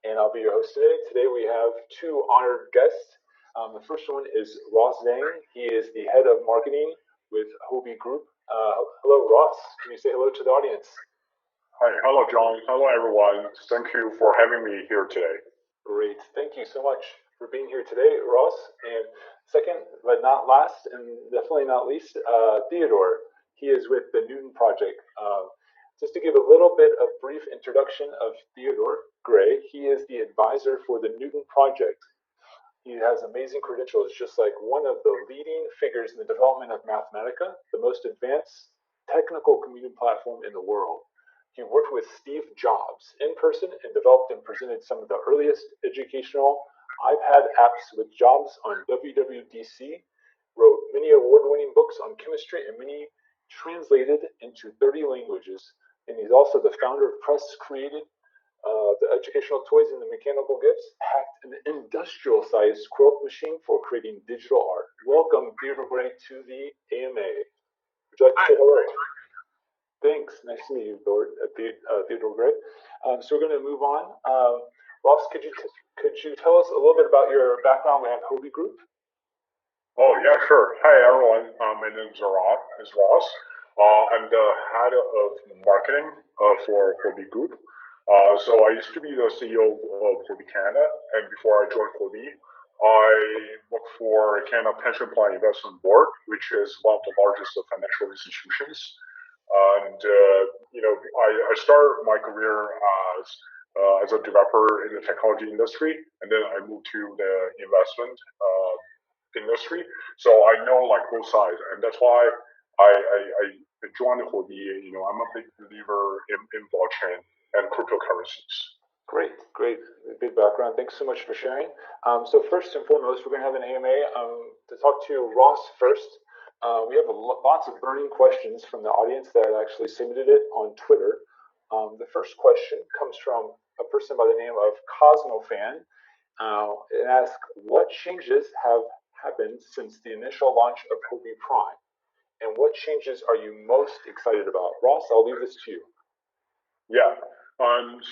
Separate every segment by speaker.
Speaker 1: and I'll be your host today. Today we have two honored guests. The first one is Ross Zhang. He is the head of marketing with Huobi Group. Hello, Ross. Can you say hello to the audience?
Speaker 2: Hi, hello, John. Hello, everyone. Thank you for having me here today.
Speaker 1: Great. Thank you so much for being here today, Ross. And second, but not last, and definitely not least, Theodore. He is with the Newton Project. Just to give a little bit of brief introduction of Theodore Gray, he is the advisor for the Newton Project. He has amazing credentials, just like one of the leading figures in the development of Mathematica, the most advanced technical computing platform in the world. He worked with Steve Jobs in person and developed and presented some of the earliest educational iPad apps with Jobs on WWDC, wrote many award winning books on chemistry and many translated into 30 languages. And he's also the founder of Press Created, the educational toys and the mechanical gifts, hacked an industrial sized quilt machine for creating digital art. Welcome, Theodore Gray, to the AMA. Would you like to say hello? Thanks. Nice to meet you, Theodore Gray. So we're going to move on. Ross, could you tell us a little bit about your background at Huobi Group?
Speaker 2: Oh, yeah, sure. Hi, everyone. My name is Ross. I'm the head of marketing for Huobi Group. So I used to be the CEO of Huobi Canada, and before I joined Huobi, I worked for Canada Pension Plan Investment Board, which is one of the largest financial institutions. And I started my career as a developer in the technology industry, and then I moved to the investment industry. So I know like both sides, and that's why I joined Huobi. I'm a big believer in blockchain and cryptocurrencies.
Speaker 1: Great, great, big background. Thanks so much for sharing. So first and foremost, we're going to have an AMA to talk to Ross first. We have lots of burning questions from the audience that actually submitted it on Twitter. The first question comes from a person by the name of CosmoFan. It asks, what changes have happened since the initial launch of Huobi Prime? And what changes are you most excited about? Ross, I'll leave this to you.
Speaker 2: Yeah.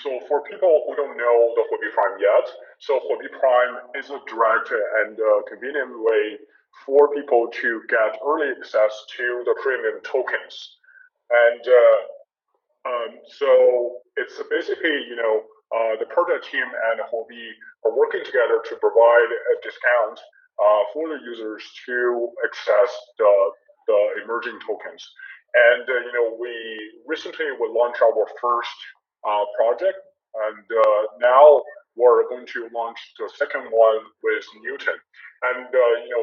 Speaker 2: So for people who don't know the Huobi Prime yet, so Huobi Prime is a direct and convenient way for people to get early access to the premium tokens. And so it's basically, the project team and Huobi are working together to provide a discount for the users to access the emerging tokens. And we recently will launch our first project, and now we're going to launch the second one with Newton. And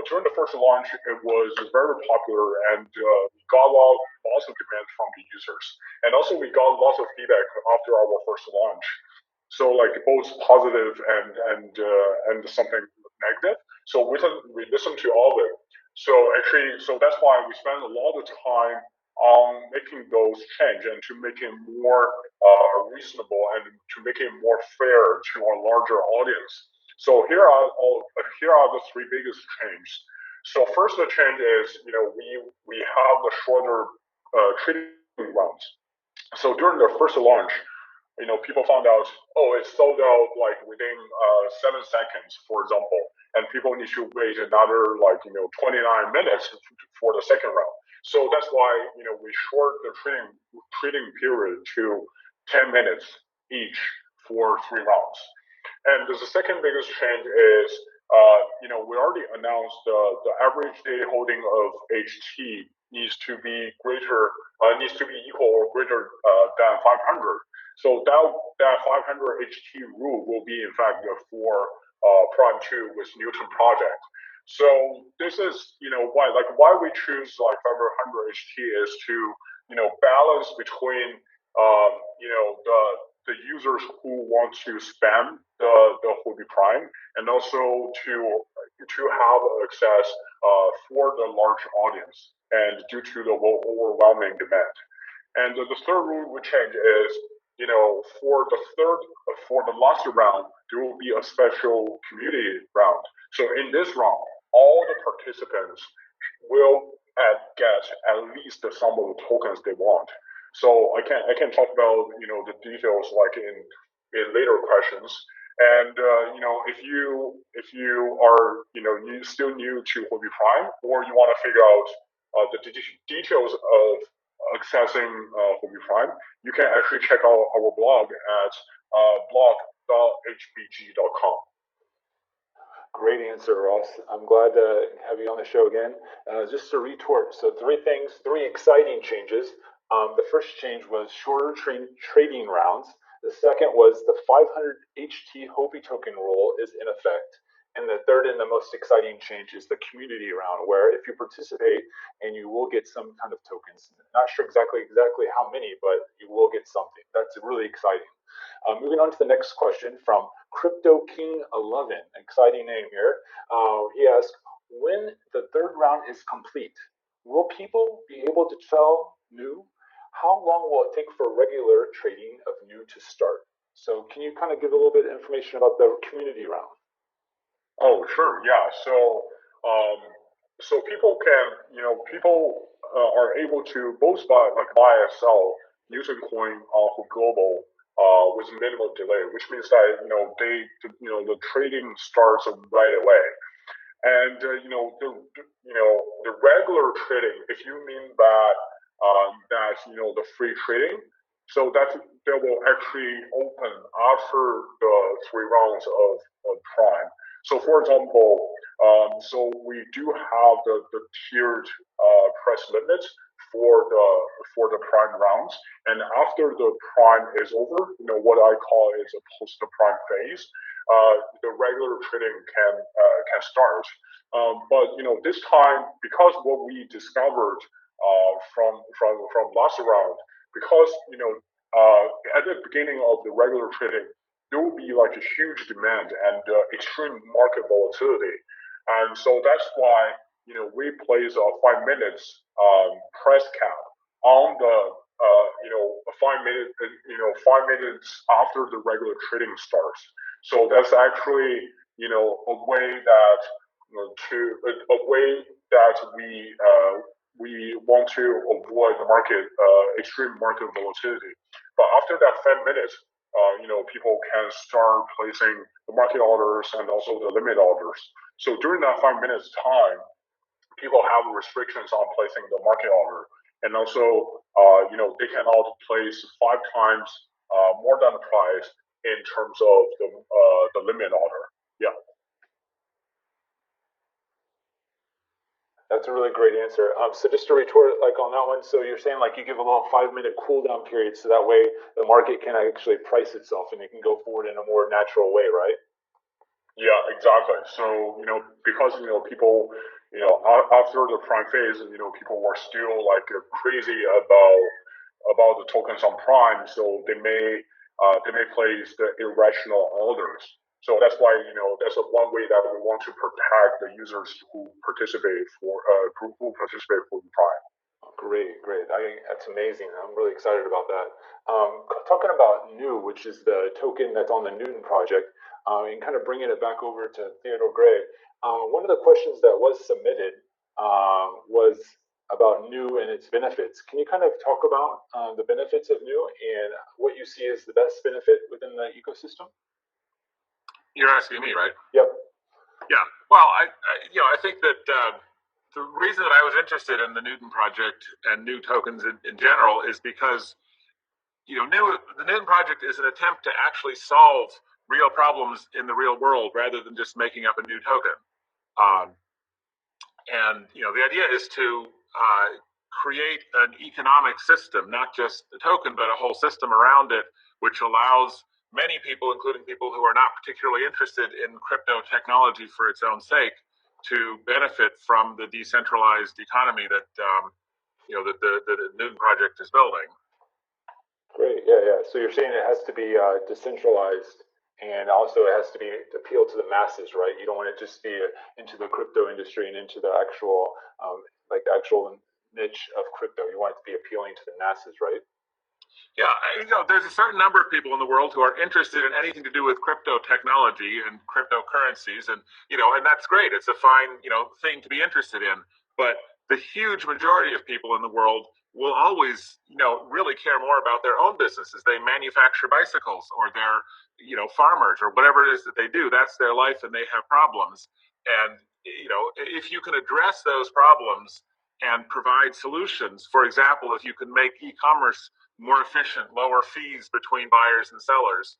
Speaker 2: during the first launch, it was very popular, and we got lots of demand from the users, and also we got lots of feedback after our first launch. So like both positive and something negative. So we listened to all of it. So actually, so that's why we spend a lot of time on making those change and to make it more reasonable and to make it more fair to a larger audience. So here are the three biggest changes. So first, the change is we have the shorter trading rounds. So during the first launch, people found out, oh, it's sold out like within 7 seconds, for example, and people need to wait another 29 minutes for the second round. So that's why we short the trading period to 10 minutes each for 3 rounds. And the second biggest change is, we already announced the average daily holding of HT needs to be equal or greater than 500. So that 500 HT rule will be in fact for Prime 2 with Newton project. So this is why we choose like 500 HT is to balance between the users who want to spam the Huobi Prime and also to have access for the large audience and due to the overwhelming demand. And the third rule we change is, for the last round, there will be a special community round. So in this round, all the participants will get at least some of the tokens they want. So I can talk about the details like in later questions. And if you are still new to Huobi Prime, or you want to figure out the details of accessing Huobi Prime, you can actually check out our blog at blog.hbg.com.
Speaker 1: Great answer, Ross. I'm glad to have you on the show again. Just to retort, so three exciting changes. The first change was shorter trading rounds. The second was the 500 HT Huobi token rule is in effect. And the third and the most exciting change is the community round, where if you participate and you will get some kind of tokens. Not sure exactly how many, but you will get something. That's really exciting. Moving on to the next question from Crypto King 11, exciting name here. He asked, when the third round is complete, will people be able to sell new? How long will it take for regular trading of new to start? So can you kind of give a little bit of information about the community round?
Speaker 2: Oh, sure, yeah. So people can, are able to both buy and sell using coin off of global with minimal delay, which means that the trading starts right away. And the regular trading, if you mean that the free trading, so that will actually open after the 3 rounds of Prime. So for example, so we do have the tiered price limits for the Prime rounds, and after the Prime is over, what I call is a post Prime phase. The regular trading can start. But this time, because what we discovered from last round, because at the beginning of the regular trading, there will be like a huge demand and extreme market volatility, and so that's why we place a 5 minutes price cap on the 5 minutes 5 minutes after the regular trading starts. So that's actually a way that we want to avoid the extreme market volatility. But after that 5 minutes, people can start placing the market orders and also the limit orders. So during that 5 minutes time, people have restrictions on placing the market order, and also they cannot place 5 times more than the price in terms of the limit order. Yeah.
Speaker 1: That's a really great answer. So just to retort on that one, so you're saying you give a little 5 minute cool down period so that way the market can actually price itself and it can go forward in a more natural way, right?
Speaker 2: Yeah, exactly. So because people after the Prime phase, people were still crazy about the tokens on Prime, so they may place the irrational orders. So that's why that's one way that we want to protect the users who participate for the Prime.
Speaker 1: Great. That's amazing. I'm really excited about that. Talking about New, which is the token that's on the Newton project, and kind of bringing it back over to Theodore Gray. One of the questions that was submitted was about New and its benefits. Can you kind of talk about the benefits of New and what you see as the best benefit within the ecosystem?
Speaker 3: You're asking me, right?
Speaker 1: Yep.
Speaker 3: Yeah. Well, I think that the reason that I was interested in the Newton project and new tokens in general is because the Newton project is an attempt to actually solve real problems in the real world rather than just making up a new token. And the idea is to create an economic system, not just the token, but a whole system around it, which allows many people, including people who are not particularly interested in crypto technology for its own sake, to benefit from the decentralized economy that the Newton project is building.
Speaker 1: Great, yeah. So you're saying it has to be decentralized, and also it has to be appeal to the masses, right? You don't want it just be into the crypto industry and into the actual actual niche of crypto. You want it to be appealing to the masses, right?
Speaker 3: Yeah, there's a certain number of people in the world who are interested in anything to do with crypto technology and cryptocurrencies, and that's great. It's a fine thing to be interested in. But the huge majority of people in the world will always, really care more about their own businesses. They manufacture bicycles, or they're, farmers, or whatever it is that they do. That's their life, and they have problems. And, if you can address those problems and provide solutions, for example, if you can make e-commerce more efficient, lower fees between buyers and sellers,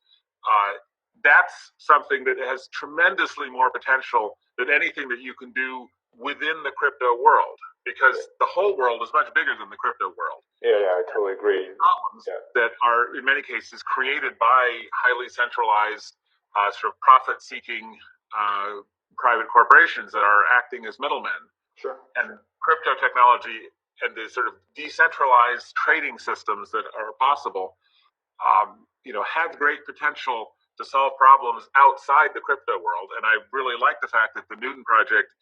Speaker 3: that's something that has tremendously more potential than anything that you can do within the crypto world, because the whole world is much bigger than the crypto world.
Speaker 1: Yeah, I totally agree.
Speaker 3: Problems that are, in many cases, created by highly centralized, sort of profit-seeking private corporations that are acting as middlemen.
Speaker 1: Sure.
Speaker 3: And crypto technology and the sort of decentralized trading systems that are possible, have great potential to solve problems outside the crypto world. And I really like the fact that the Newton project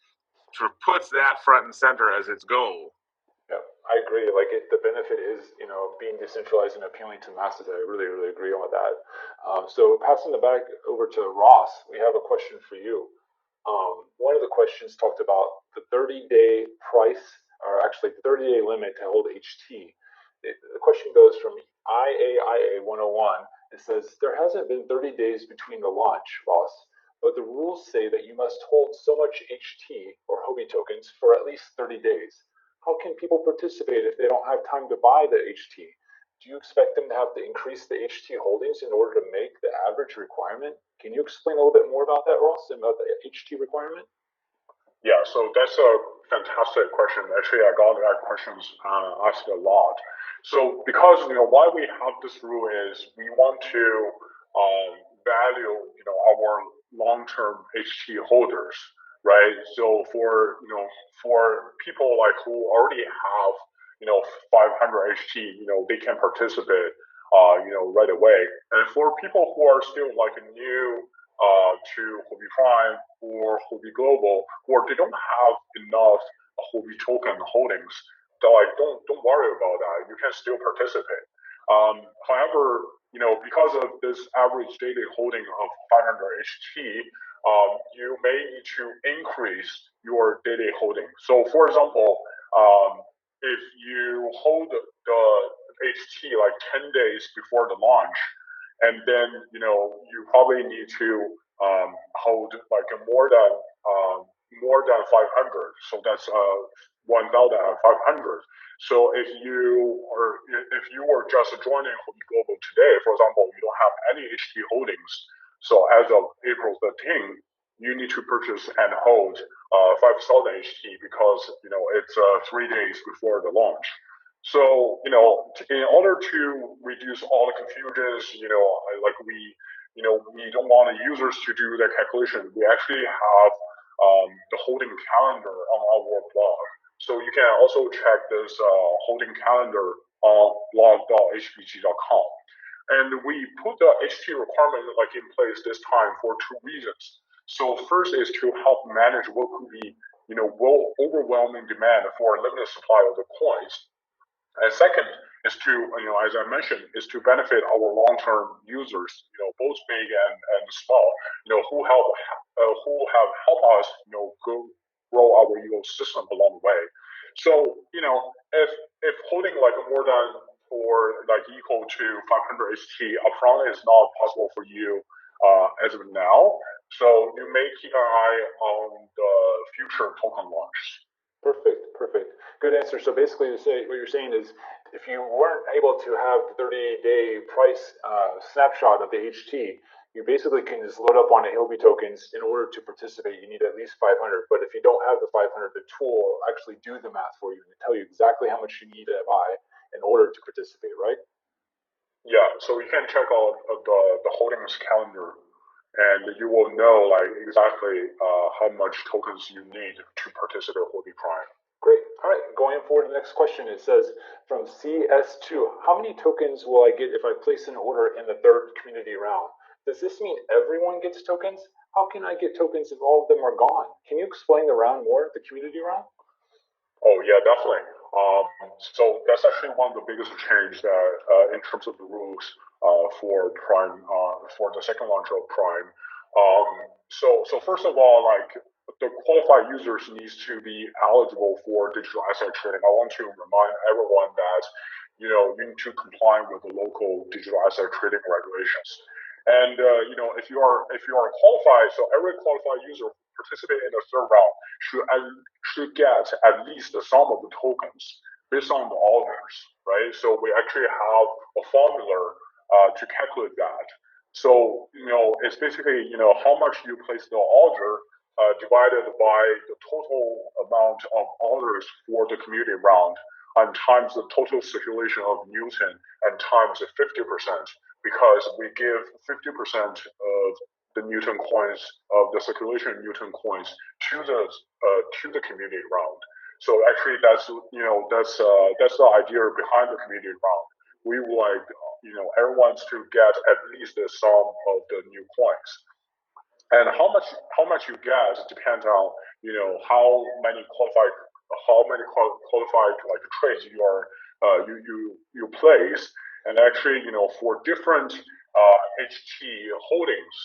Speaker 3: sort of puts that front and center as its goal.
Speaker 1: Yeah, I agree. Like the benefit is, being decentralized and appealing to masses. I really, really agree on that. So passing the back over to Ross, we have a question for you. One of the questions talked about the 30-day price, or actually the 30-day limit to hold HT. The question goes from IAIA 101. It says, there hasn't been 30 days between the launch, Ross, but the rules say that you must hold so much HT or Huobi tokens for at least 30 days. How can people participate if they don't have time to buy the HT? Do you expect them to have to increase the HT holdings in order to make the average requirement? Can you explain a little bit more about that, Ross, about the HT requirement?
Speaker 2: Yeah, so that's a fantastic question. Actually, I got that question asked a lot. So because why we have this rule is we want to value our long-term HT holders, right? So for people like who already have 500 HT, they can participate right away. And for people who are still like new to Huobi Prime or Huobi Global, or they don't have enough Huobi token holdings, don't worry about that. You can still participate. However, because of this average daily holding of 500 HT, you may need to increase your daily holding. So, for example, if you hold the HT like 10 days before the launch, and then you probably need to hold like more than 500. So that's 1,500. So if you were just joining Huobi Global today, for example, you don't have any HT holdings. So as of April 13th, you need to purchase and hold 5,000 HT because it's 3 days before the launch. So in order to reduce all the confusions, we don't want the users to do the calculation. We actually have the holding calendar on our blog. So you can also check this holding calendar on blog.hbg.com. And we put the HT requirement in place this time for two reasons. So first is to help manage what could be overwhelming demand for a limited supply of the coins. And second is to, as I mentioned, is to benefit our long-term users, both big and small, who have helped us, grow our ecosystem along the way. So, if holding more than or equal to 500 HT upfront is not possible for you as of now, so you may keep an eye on the future token launch.
Speaker 1: Perfect. Good answer. So basically, what you're saying is, if you weren't able to have the 30-day price snapshot of the HT, you basically can just load up on the Huobi tokens. In order to participate, you need at least 500. But if you don't have the 500, the tool will actually do the math for you and tell you exactly how much you need to buy in order to participate, right?
Speaker 2: Yeah. So you can check out the holdings calendar, and you will know exactly how much tokens you need to participate in Huobi Prime.
Speaker 1: Great. All right. Going forward to the next question, it says from CS2, how many tokens will I get if I place an order in the third community round? Does this mean everyone gets tokens? How can I get tokens if all of them are gone? Can you explain the round more, the community round?
Speaker 2: Oh yeah, definitely. So that's actually one of the biggest changes that in terms of the rules for Prime for the second launch of Prime. So first of all, the qualified users needs to be eligible for digital asset trading. I want to remind everyone that you need to comply with the local digital asset trading regulations. And if you are qualified, so every qualified user participating in the third round should get at least the sum of the tokens based on the orders, right? So we actually have a formula to calculate that. So it's basically how much you place the order divided by the total amount of orders for the community round and times the total circulation of Newton and times the 50%, because we give 50% of the Newton coins of the circulation Newton coins to the community round. So actually, that's the idea behind the community round. We would like everyone to get at least the sum of the new coins. And how much you get depends on how many qualified like trades you are you place. And actually for different HT holdings,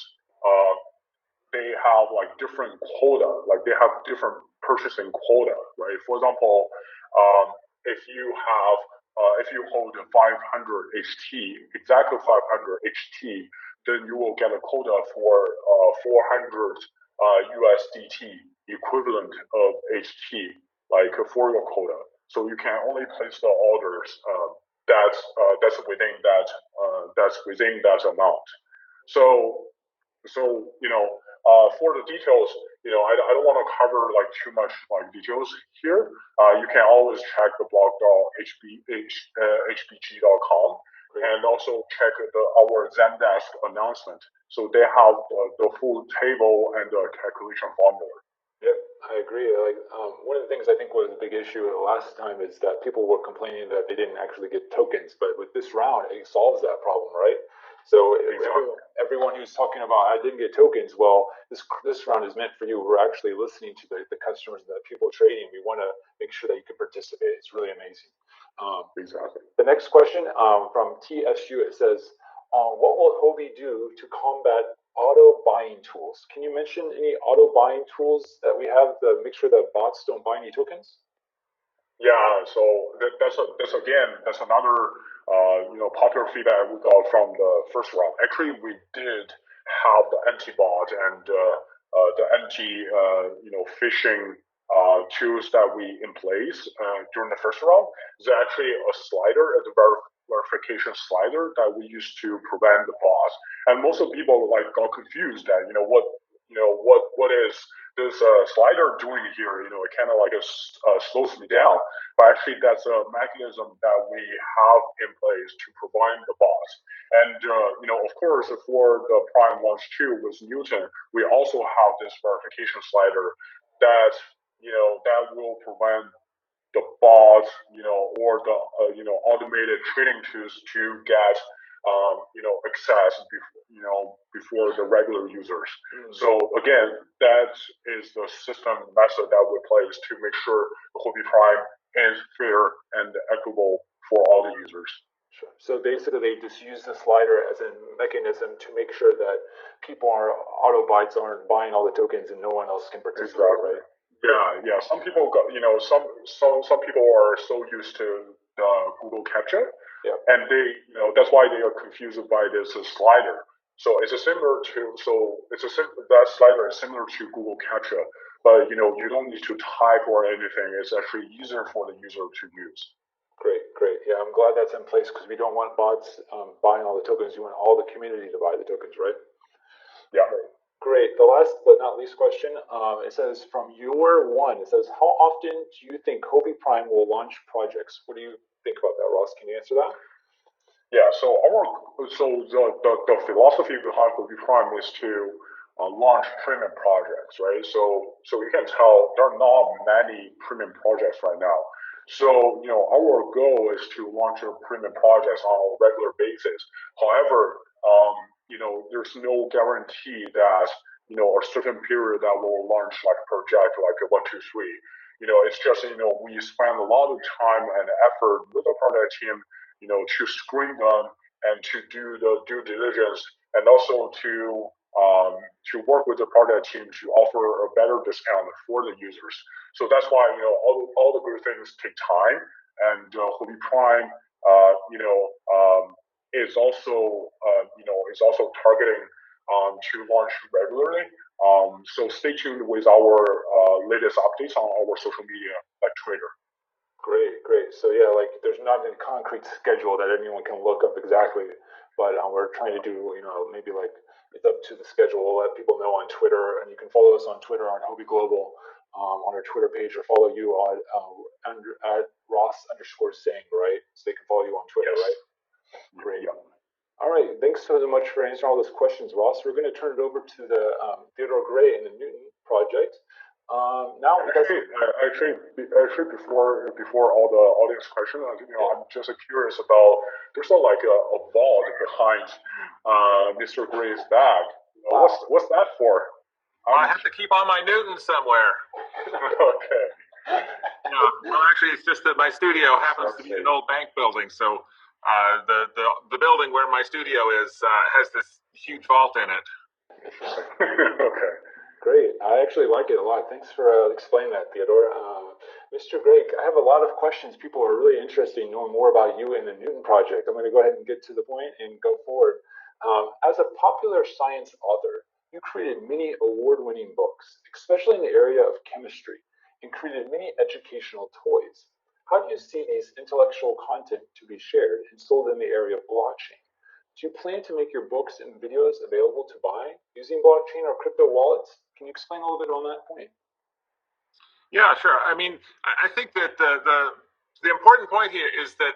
Speaker 2: they have like different quota, like they have different purchasing quota, right? For example, if you hold 500 HT, exactly 500 HT, then you will get a quota for 400 USDT equivalent of HT, like for your quota. So you can only place the orders that's within that amount. So for the details, I don't want to cover like too much like details here. You can always check the blog.hbg.com and also check our Zendesk announcement. So they have the full table and the calculation formula.
Speaker 1: Yep, I agree. Like one of the things I think was a big issue last time is that people were complaining that they didn't actually get tokens, but with this round, it solves that problem, right? So
Speaker 2: exactly.
Speaker 1: everyone who's talking about I didn't get tokens, well, this round is meant for you. We're actually listening to the customers and the people trading. We want to make sure that you can participate. It's really amazing.
Speaker 2: Exactly.
Speaker 1: The next question from TSU, it says, what will Huobi do to combat auto buying tools? Can you mention any auto buying tools that we have to make sure that bots don't buy any tokens?
Speaker 2: Yeah, so that's another popular feedback we got from the first round. Actually, we did have the anti-bot and the anti phishing tools that we in place during the first round. There's actually a slider, the verification slider that we used to prevent the bots. And most of people like got confused that what is this slider doing here? It kind of like slows me down. But actually, that's a mechanism that we have in place to prevent the bots. And of course, for the Prime Launch 2 with Newton, we also have this verification slider that that will prevent the bots, or the automated trading tools to get access before the regular users. So again, that is the system method that we place to make sure the Huobi Prime is fair and equitable for all the users.
Speaker 1: Sure. So basically, they just use the slider as a mechanism to make sure that people auto bots aren't buying all the tokens and no one else can participate.
Speaker 2: Exactly.
Speaker 1: Right?
Speaker 2: Yeah. Some people got, some people are so used to the Google Captcha, and they, that's why they are confused by this slider. So it's similar to, that slider is similar to Google Captcha, but you don't need to type or anything. It's actually easier for the user to use.
Speaker 1: Great. Yeah, I'm glad that's in place because we don't want bots buying all the tokens. You want all the community to buy the tokens, right?
Speaker 2: Yeah.
Speaker 1: Great. The last but not least question, it says from your one, it says, how often do you think Huobi Prime will launch projects? What do you think about that, Ross? Can you answer that?
Speaker 2: Yeah, so the philosophy behind Huobi Prime is to launch premium projects, right? So you can tell there are not many premium projects right now. So our goal is to launch premium projects on a regular basis. However, there's no guarantee that a certain period that will launch like a project like a 1, 2, 3. It's just we spend a lot of time and effort with the project team to screen them and to do the due diligence and also to to work with the product team to offer a better discount for the users. So that's why all the good things take time, and Huobi Prime is also is also targeting to launch regularly. So stay tuned with our latest updates on our social media like Twitter.
Speaker 1: Great, great. So yeah, like there's not a concrete schedule that anyone can look up exactly, but we're trying to do, maybe like it's up to the schedule. We'll let people know on Twitter, and you can follow us on Twitter on Huobi Global on our Twitter page, or follow you on at Ross_Zhang, right? So they can follow you on Twitter,
Speaker 2: Yes.
Speaker 1: right? Great.
Speaker 2: Yeah.
Speaker 1: All right, thanks so much for answering all those questions, Ross. We're going to turn it over to the Theodore Gray and the Newton project. Now,
Speaker 2: actually, before all the audience questions, I'm just curious about. There's a vault behind Mr. Gray's bag.
Speaker 1: Wow.
Speaker 2: What's that for?
Speaker 3: I have to keep all my Newtons somewhere.
Speaker 2: Okay.
Speaker 3: Yeah. Well, actually, it's just that my studio happens to be an old bank building, so the building where my studio is has this huge vault in it.
Speaker 2: Okay.
Speaker 1: Great. I actually like it a lot. Thanks for explaining that, Theodore. Mr. Gray, I have a lot of questions. People are really interested in knowing more about you and the Newton project. I'm going to go ahead and get to the point and go forward. As a popular science author, you created many award-winning books, especially in the area of chemistry, and created many educational toys. How do you see these intellectual content to be shared and sold in the area of blockchain? Do you plan to make your books and videos available to buy using blockchain or crypto wallets? Can you explain a little bit on that point?
Speaker 3: Yeah, sure. I mean, I think that the important point here is that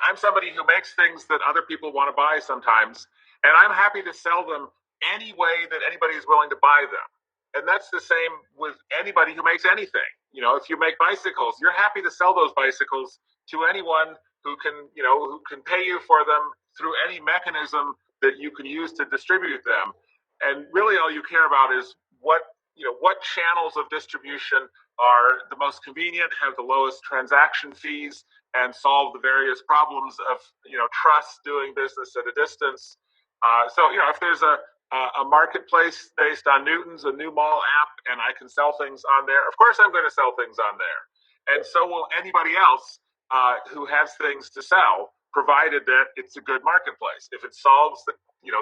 Speaker 3: I'm somebody who makes things that other people want to buy sometimes, and I'm happy to sell them any way that anybody is willing to buy them. And that's the same with anybody who makes anything. If you make bicycles, you're happy to sell those bicycles to anyone who can pay you for them through any mechanism that you can use to distribute them. And really all you care about is what channels of distribution are the most convenient, have the lowest transaction fees, and solve the various problems of trust, doing business at a distance. So if there's a marketplace based on Newton's, a new mall app, and I can sell things on there, of course I'm going to sell things on there. And so will anybody else who has things to sell, provided that it's a good marketplace. If it solves the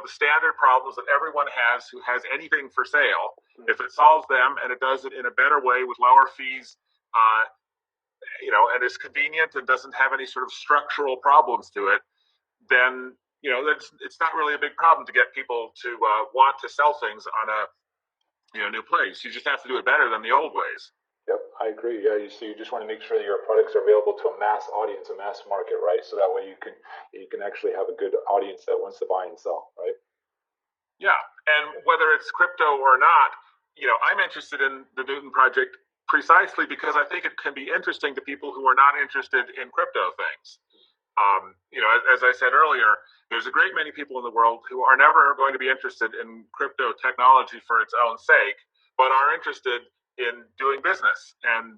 Speaker 3: standard problems that everyone has who has anything for sale, if it solves them and it does it in a better way with lower fees, and is convenient and doesn't have any sort of structural problems to it, then it's not really a big problem to get people to want to sell things on a new place. You just have to do it better than the old ways.
Speaker 1: Yep, I agree. Yeah, you just want to make sure that your products are available to a mass audience, a mass market, right? So that way you can actually have a good audience that wants to buy and sell, right?
Speaker 3: Yeah, and whether it's crypto or not, I'm interested in the Newton project precisely because I think it can be interesting to people who are not interested in crypto things. As I said earlier, there's a great many people in the world who are never going to be interested in crypto technology for its own sake, but are interested in doing business and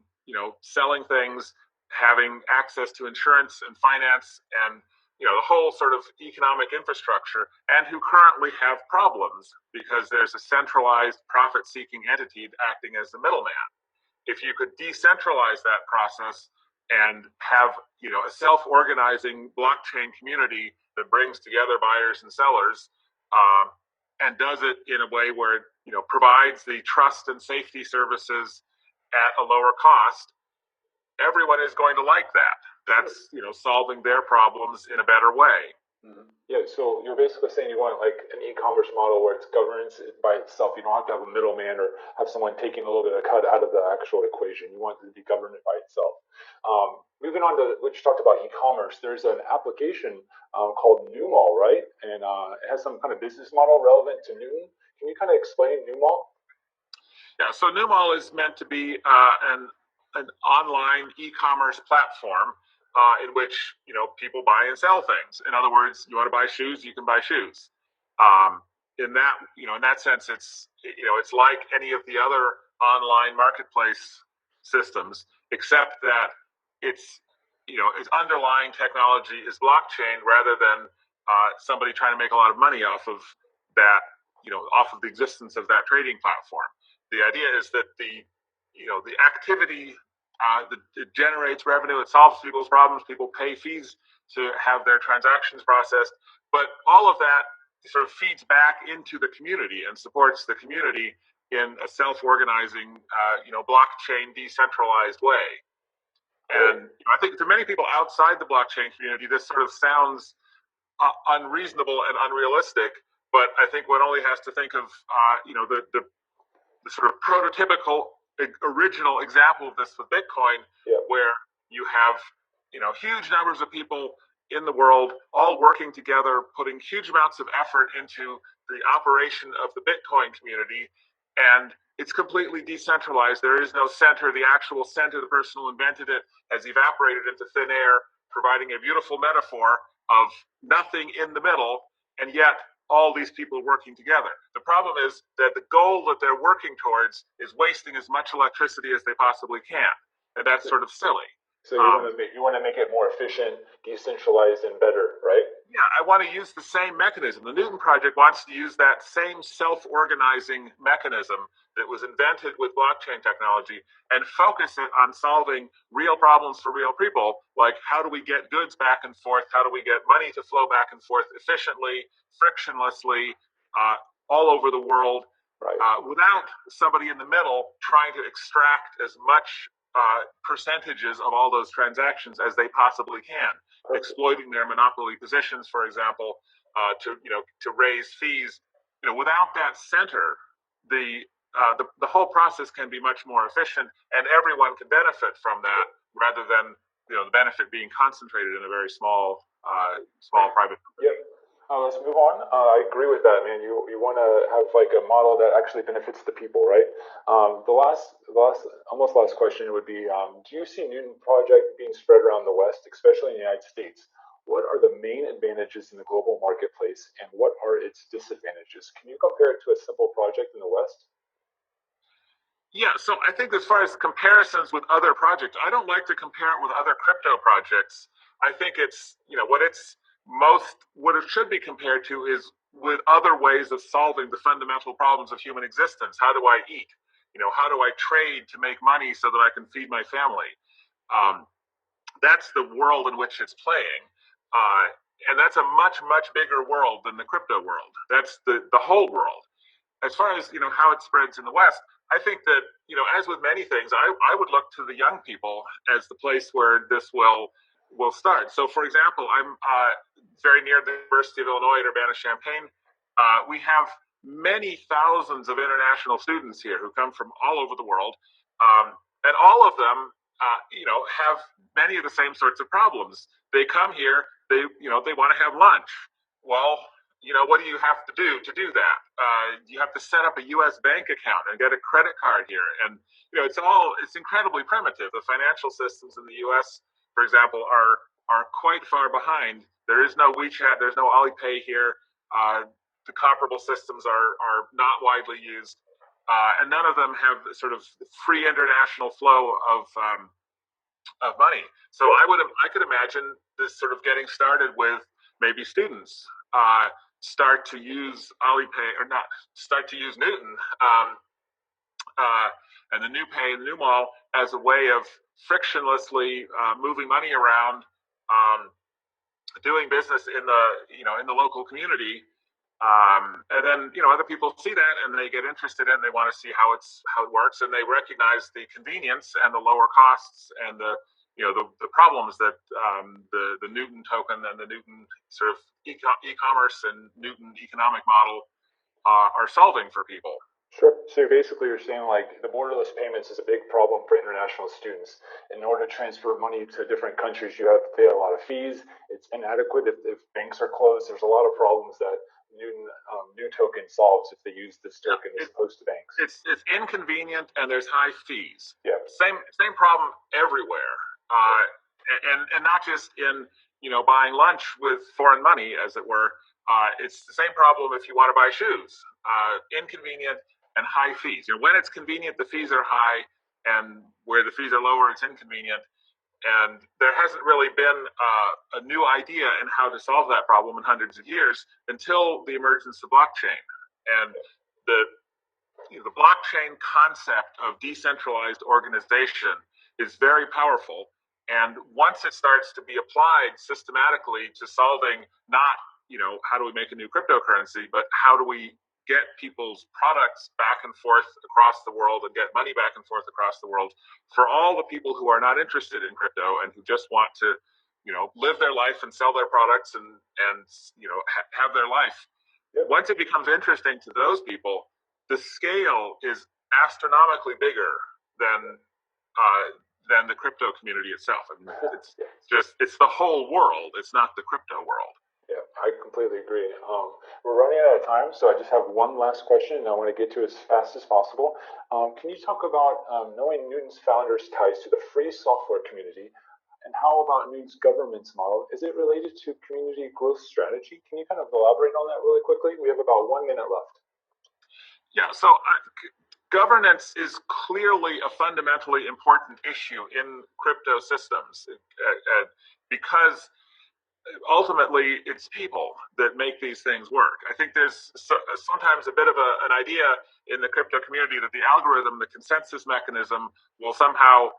Speaker 3: selling things, having access to insurance and finance and the whole sort of economic infrastructure, and who currently have problems because there's a centralized profit-seeking entity acting as the middleman. If you could decentralize that process and have a self-organizing blockchain community that brings together buyers and sellers, and does it in a way where it provides the trust and safety services at a lower cost, everyone is going to like that. That's solving their problems in a better way.
Speaker 1: Mm-hmm. Yeah, so you're basically saying you want like an e-commerce model where it's governance by itself. You don't have to have a middleman or have someone taking a little bit of cut out of the actual equation. You want it to be governed by itself. Moving on to what you talked about, e-commerce, there's an application called Newmall, right? And it has some kind of business model relevant to Newton. Can you kind of explain Newmall?
Speaker 3: Yeah, so Newmall is meant to be an online e-commerce platform in which people buy and sell things. In other words, you want to buy shoes, you can buy shoes. In that sense, it's like any of the other online marketplace systems, except that its underlying technology is blockchain rather than somebody trying to make a lot of money off of that off of the existence of that trading platform. The idea is that the activity it generates revenue, it solves people's problems, people pay fees to have their transactions processed, but all of that sort of feeds back into the community and supports the community in a self-organizing, blockchain decentralized way. And I think to many people outside the blockchain community, this sort of sounds unreasonable and unrealistic. But I think one only has to think of, the sort of prototypical original example of this with Bitcoin, where you have, huge numbers of people in the world all working together, putting huge amounts of effort into the operation of the Bitcoin community, and it's completely decentralized. There is no center. The actual center, the person who invented it, has evaporated into thin air, providing a beautiful metaphor of nothing in the middle, and yet all these people working together. The problem is that the goal that they're working towards is wasting as much electricity as they possibly can, and that's sort of silly.
Speaker 1: So you want to make it more efficient, decentralized, and better, right?
Speaker 3: Yeah, I want to use the same mechanism. The Newton Project wants to use that same self-organizing mechanism that was invented with blockchain technology and focus it on solving real problems for real people, like how do we get goods back and forth, how do we get money to flow back and forth efficiently, frictionlessly, all over the world,
Speaker 1: right.
Speaker 3: Without somebody in the middle trying to extract as much percentages of all those transactions as they possibly can. Perfect. Exploiting their monopoly positions, for example, to raise fees. Without that center, the whole process can be much more efficient, and everyone can benefit from that, rather than the benefit being concentrated in a very small private.
Speaker 1: Yep. Let's move on. I agree with that, man. You want to have like a model that actually benefits the people, right? The last question would be: do you see Newton Project being spread around the West, especially in the United States? What are the main advantages in the global marketplace, and what are its disadvantages? Can you compare it to a simple project in the West?
Speaker 3: Yeah, so I think as far as comparisons with other projects, I don't like to compare it with other crypto projects. I think it's what it should be compared to is with other ways of solving the fundamental problems of human existence. How do I eat? How do I trade to make money so that I can feed my family? That's the world in which it's playing. And that's a much, much bigger world than the crypto world. That's the whole world. As far as, how it spreads in the West, I think that, as with many things, I would look to the young people as the place where this will start. So, for example, I'm very near the University of Illinois at Urbana-Champaign. We have many thousands of international students here who come from all over the world, and all of them, have many of the same sorts of problems. They come here, they want to have lunch. Well, what do you have to do that? You have to set up a U.S. bank account and get a credit card here, and it's incredibly primitive. The financial systems in the U.S., for example, are quite far behind. There is no WeChat, there's no Alipay here. The comparable systems are not widely used, and none of them have sort of free international flow of money. So I could imagine this sort of getting started with maybe students start to use Alipay, or not start to use Newton and the new Pay and the new Mall as a way of frictionlessly moving money around, doing business in the local community, and then other people see that and they get interested in. They want to see how it works, and they recognize the convenience and the lower costs and the problems that the Newton token and the Newton sort of e-commerce and Newton economic model are solving for people.
Speaker 1: Sure. So you're saying like the borderless payments is a big problem for international students. In order to transfer money to different countries, you have to pay a lot of fees. It's inadequate if banks are closed. There's a lot of problems that Newton new token solves if they use this token as opposed to banks.
Speaker 3: It's inconvenient and there's high fees.
Speaker 1: Yeah.
Speaker 3: Same problem everywhere, and not just in buying lunch with foreign money, as it were. It's the same problem if you want to buy shoes. Inconvenient and high fees. When it's convenient, the fees are high, and where the fees are lower, it's inconvenient. And there hasn't really been a new idea in how to solve that problem in hundreds of years until the emergence of blockchain. And the the blockchain concept of decentralized organization is very powerful. And once it starts to be applied systematically to solving not, how do we make a new cryptocurrency, but how do we get people's products back and forth across the world and get money back and forth across the world for all the people who are not interested in crypto and who just want to, live their life and sell their products and have their life.
Speaker 1: Yep.
Speaker 3: Once it becomes interesting to those people, the scale is astronomically bigger than the crypto community itself. I mean, it's the whole world. It's not the crypto world.
Speaker 1: Yeah, I completely agree. We're running out of time, so I just have one last question, and I want to get to it as fast as possible. Can you talk about knowing Newton's founders' ties to the free software community, and how about Newton's governance model? Is it related to community growth strategy? Can you kind of elaborate on that really quickly? We have about 1 minute left.
Speaker 3: Yeah, so governance is clearly a fundamentally important issue in crypto systems because ultimately it's people that make these things work. I think there's sometimes a bit of an idea in the crypto community that the algorithm, the consensus mechanism, will somehow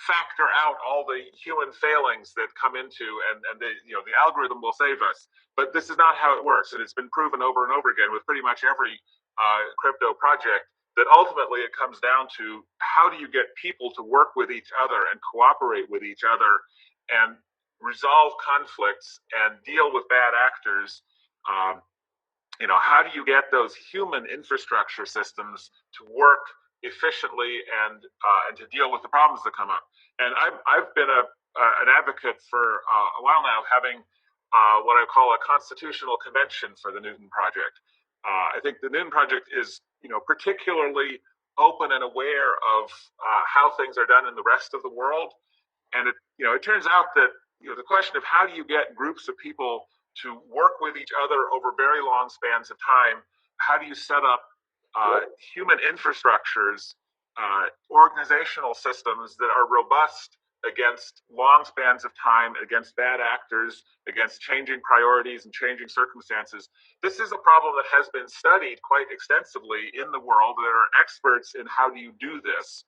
Speaker 3: factor out all the human failings that come into, and the algorithm will save us. But this is not how it works, and it's been proven over and over again with pretty much every crypto project, that ultimately it comes down to how do you get people to work with each other and cooperate with each other and resolve conflicts and deal with bad actors. How do you get those human infrastructure systems to work efficiently and to deal with the problems that come up? And I've been an advocate for a while now of having what I call a constitutional convention for the Newton Project. I think the Newton Project is, particularly open and aware of how things are done in the rest of the world. And it turns out that the question of how do you get groups of people to work with each other over very long spans of time? How do you set up human infrastructures, organizational systems that are robust against long spans of time, against bad actors, against changing priorities and changing circumstances? This is a problem that has been studied quite extensively in the world. There are experts in how do you do this.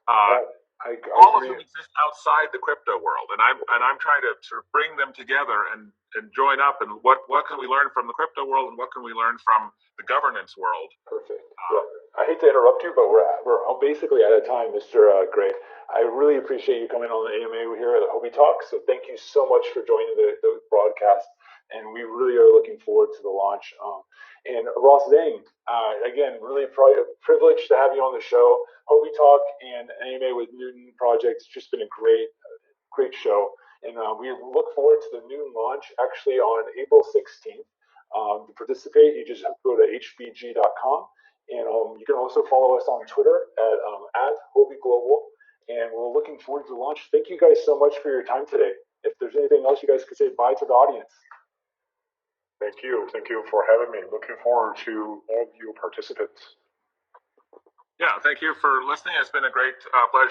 Speaker 3: All of them exist outside the crypto world, and I'm trying to sort of bring them together and join up. And what can we learn from the crypto world, and what can we learn from the governance world?
Speaker 1: Perfect. I hate to interrupt you, but we're basically out of time, Mr. Gray. I really appreciate you coming on the AMA here at the Huobi Talk. So thank you so much for joining the broadcast, and we really are looking forward to the launch. And Ross Zhang, again, really privileged to have you on the show. Huobi Talk and AMA with Newton Project. It's just been a great show. And we look forward to the Newton launch actually on April 16th. To participate, you just go to hbg.com. And you can also follow us on Twitter at Huobi Global. And we're looking forward to the launch. Thank you guys so much for your time today. If there's anything else you guys could say bye to the audience.
Speaker 2: Thank you for having me. Looking forward to all of you participants.
Speaker 3: Yeah, thank you for listening. It's been a great pleasure.